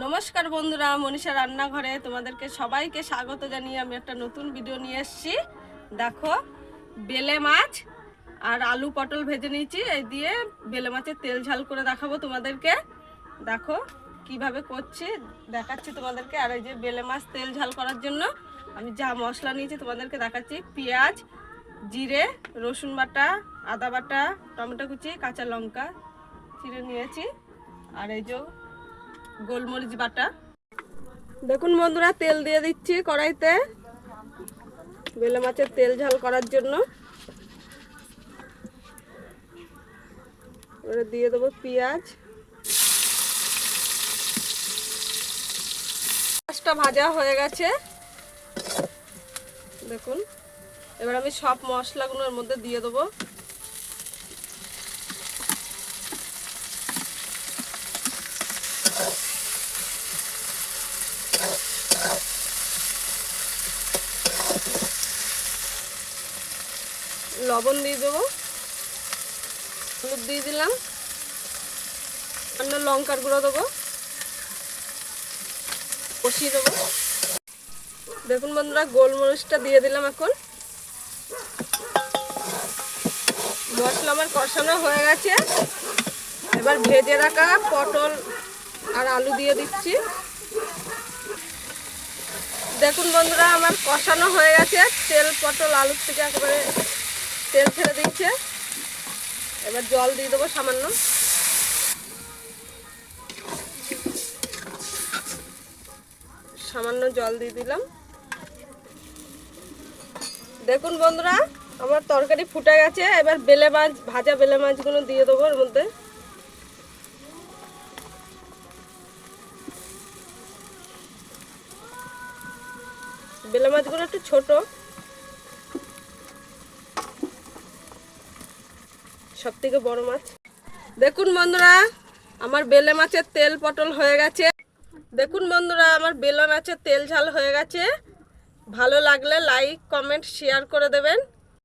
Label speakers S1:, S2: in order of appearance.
S1: নমস্কার বন্ধুরা, মনীষা রান্নাঘরে তোমাদেরকে সবাইকে স্বাগত জানিয়ে আমি একটা নতুন ভিডিও নিয়ে এসেছি। দেখো, বেলে মাছ আর আলু পটল ভেজে নিয়েছি। এই দিয়ে বেলে মাছের তেল ঝাল করে দেখাবো তোমাদেরকে। দেখো কিভাবে করছি দেখাচ্ছি তোমাদেরকে। আর এই যে বেলে মাছ তেল ঝাল করার জন্য আমি যা মশলা নিয়েছি তোমাদেরকে দেখাচ্ছি। পেঁয়াজ, জিরে, রসুন বাটা, আদা বাটা, টমেটো কুচি, কাঁচা লঙ্কা চিড়ে নিয়েছি। আর এই যে গোলমরিচ বাটা। দেখুন বন্ধুরা, তেল দিয়ে দিচ্ছি কড়াইতে বেলে মাছের তেল ঝাল করার জন্য। এবারে দিয়ে দেবো পেঁয়াজ। পেঁয়াজটা ভাজা হয়ে গেছে দেখুন। এবার আমি সব মশলাগুলোর মধ্যে দিয়ে দেবো। লবণ দিয়ে দেবো, হলুদ দিয়ে দিলাম, অন্য লঙ্কার গুঁড়ো দেবো, কষিয়ে দেবো। দেখুন বন্ধুরা, গোলমরিচটা দিয়ে দিলাম। এখন মশলা আমার কষানো হয়ে গেছে। এবার ভেজে রাখা পটল আর আলু দিয়ে দিচ্ছি। দেখুন বন্ধুরা, আমার কষানো হয়ে গেছে। তেল পটল আলুর থেকে একেবারে তেল ছেড়ে দিচ্ছে। এবার জল দিয়ে দেবো সামান্য। সামান্য জল দিয়ে দিলাম। দেখুন বন্ধুরা, আমার তরকারি ফুটে গেছে। এবার বেলে মাছ, ভাজা বেলে মাছগুলো দিয়ে দেবো এর মধ্যে। বেলে মাছগুলো একটু ছোট, সব থেকে বড় মাছ। দেখুন বন্ধুরা, আমার বেলে মাছের তেল পটল হয়ে গেছে। দেখুন বন্ধুরা, আমার বেলে মাছের তেল ঝাল হয়ে গেছে। ভালো লাগলে লাইক, কমেন্ট, শেয়ার করে দেবেন।